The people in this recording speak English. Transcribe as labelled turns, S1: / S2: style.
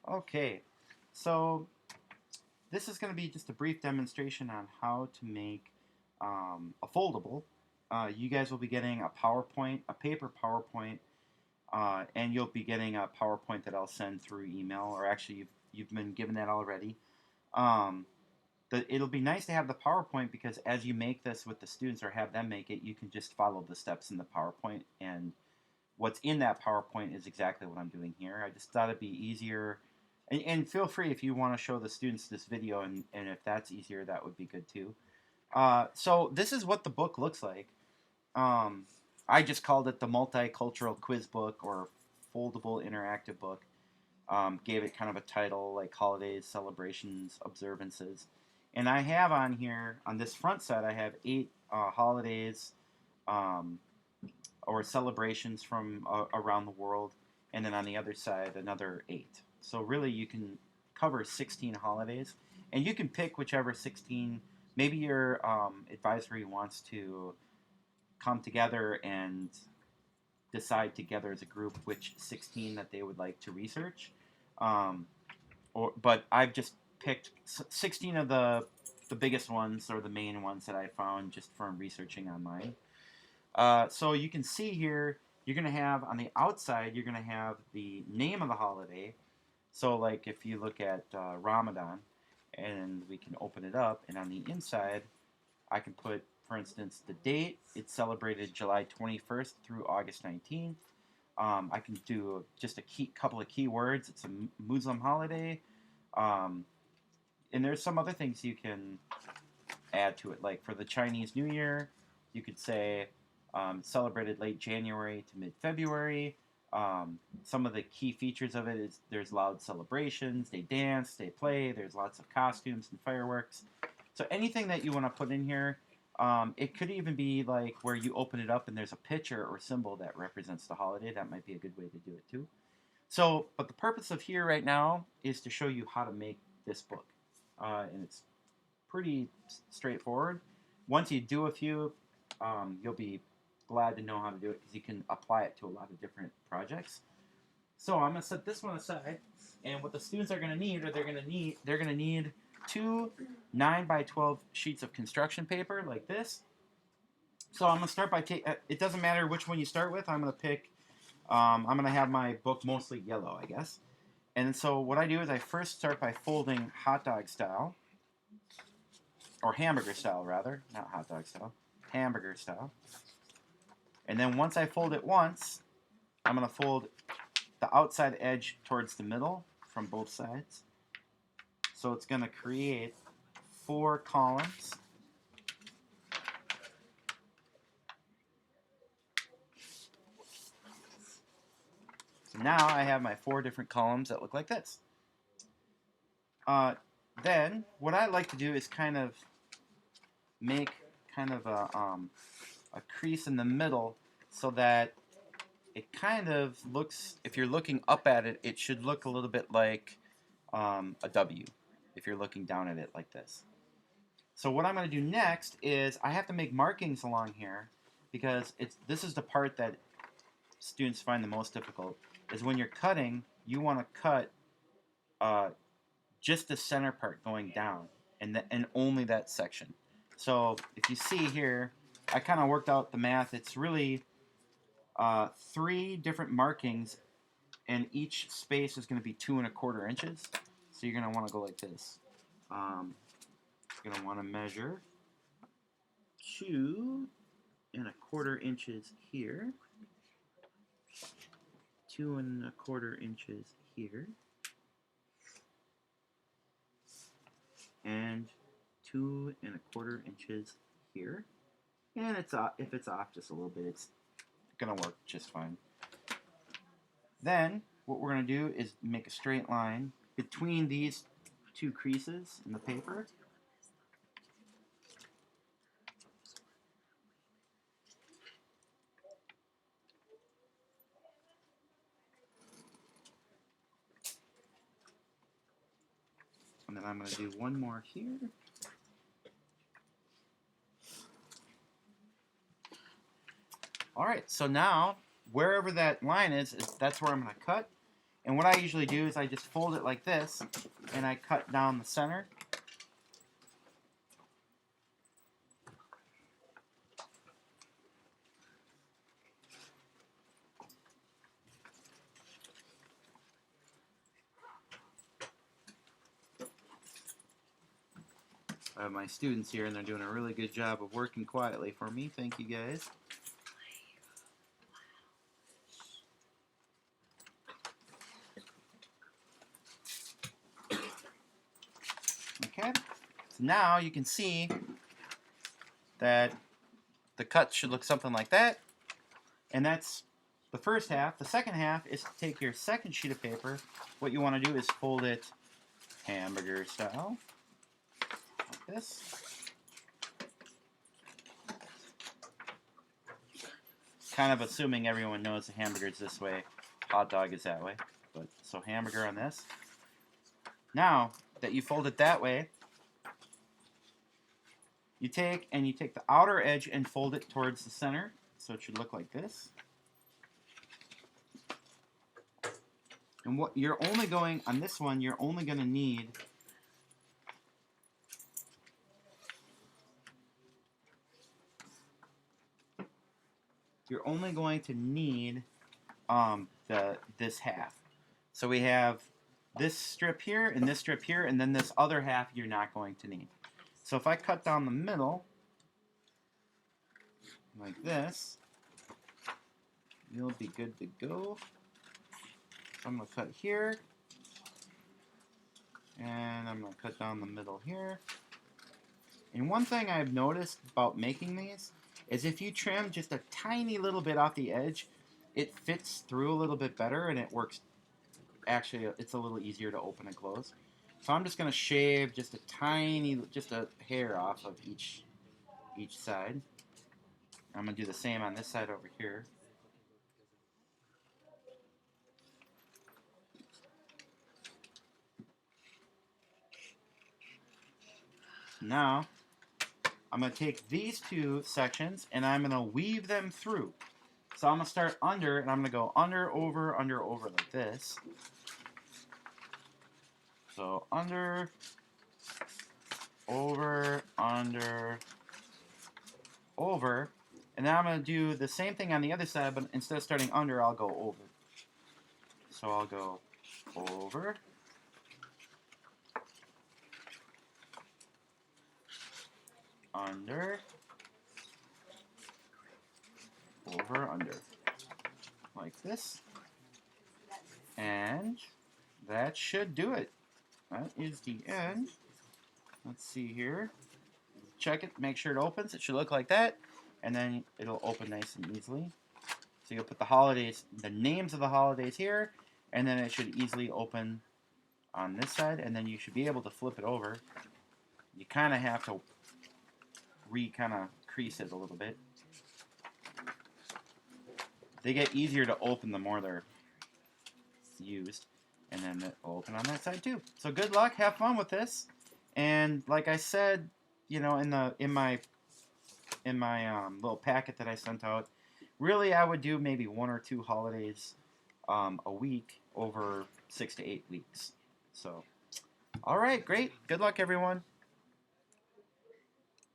S1: Okay, so this is going to be just a brief demonstration on how to make a foldable. You guys will be getting a PowerPoint, a paper PowerPoint, and you'll be getting a PowerPoint that I'll send through email, or actually you've been given that already. Um, It'll be nice to have the PowerPoint because as you make this with the students or have them make it, you can just follow the steps in the PowerPoint, and what's in that PowerPoint is exactly what I'm doing here. I just thought it'd be easier. And feel free if you want to show the students this video, and if that's easier, that would be good too. So this is what the book looks like. Um, I just called it the Multicultural Quiz Book or Foldable Interactive Book. Gave it kind of a title like Holidays, Celebrations, Observances. And I have on here, on this front side, I have 8 holidays um, or celebrations from around the world. And then on the other side, another 8. So really you can cover 16 holidays. And you can pick whichever 16, maybe your advisory wants to come together and decide together as a group which 16 that they would like to research. Um, but I've just picked 16 of the biggest ones or the main ones that I found just from researching online. So you can see here, you're going to have on the outside, you're going to have the name of the holiday. So like if you look at Ramadan, and we can open it up, and on the inside, I can put, for instance, the date. It's celebrated July 21st through August 19th. I can do just couple of keywords. It's a Muslim holiday. Um, and there's some other things you can add to it. Like for the Chinese New Year, you could say celebrated late January to mid-February. Some of the key features of it is there's loud celebrations. They dance, they play. There's lots of costumes and fireworks. So anything that you want to put in here, it could even be like where you open it up and there's a picture or symbol that represents the holiday. That might be a good way to do it too. So, but the purpose of here right now is to show you how to make this book. And it's pretty straightforward. Once you do a few, you'll be glad to know how to do it because you can apply it to a lot of different projects. So I'm going to set this one aside, and what the students are going to need, they're going to need 2 9x12 sheets of construction paper like this. So I'm going to start by it doesn't matter which one you start with. I'm going to pick. I'm going to have my book mostly yellow, I guess. And so what I do is I first start by folding hot dog style, or hamburger style rather, not hot dog style, hamburger style. And then once I fold it once, I'm going to fold the outside edge towards the middle from both sides. So it's going to create 4 columns. So now I have my 4 different columns that look like this. Then what I like to do is kind of make kind of a crease in the middle so that it kind of looks, if you're looking up at it, it should look a little bit like a W if you're looking down at it like this. So what I'm going to do next is I have to make markings along here because this is the part that students find the most difficult, is when you're cutting, you want to cut just the center part going down and only that section. So if you see here, I kind of worked out the math. It's really 3 different markings, and each space is going to be 2 1/4 inches. So you're going to want to go like this. You're going to want to measure 2 1/4 inches here, 2 1/4 inches here, and 2 1/4 inches here. And if it's off just a little bit, it's going to work just fine. Then what we're going to do is make a straight line between these 2 creases in the paper. And then I'm going to do one more here. All right, so now wherever that line is that's where I'm going to cut. And what I usually do is I just fold it like this, and I cut down the center. I have my students here, and they're doing a really good job of working quietly for me. Thank you, guys. Okay, so now you can see that the cut should look something like that. And that's the first half. The second half is to take your second sheet of paper. What you want to do is fold it hamburger style, like this. Kind of assuming everyone knows the hamburger is this way, hot dog is that way. But so hamburger on this. Now that you fold it that way, you take the outer edge and fold it towards the center. So it should look like this. And what you're only going on this one, you're only going to need this half. So we have this strip here and this strip here, and then this other half you're not going to need. So if I cut down the middle like this, you'll be good to go. So I'm going to cut here, and I'm going to cut down the middle here. And one thing I've noticed about making these is if you trim just a tiny little bit off the edge, it fits through a little bit better, and it works. Actually, it's a little easier to open and close. So I'm just going to shave just a hair off of each side. I'm going to do the same on this side over here. Now, I'm going to take these two sections and I'm going to weave them through. So I'm going to start under, and I'm going to go under, over, like this. So under, over, under, over. And then I'm going to do the same thing on the other side, but instead of starting under, I'll go over. So I'll go over, under, over, under, like this. And that should do it. That is the end. Let's see here. Check it, make sure it opens. It should look like that. And then it'll open nice and easily. So you'll put the holidays, the names of the holidays here, and then it should easily open on this side, and then you should be able to flip it over. You kind of have to crease it a little bit. They get easier to open the more they're used, and then it'll open on that side too. So good luck, have fun with this, and like I said, you know, in my little packet that I sent out, really I would do maybe 1 or 2 holidays a week over 6 to 8 weeks. So, all right, great. Good luck, everyone.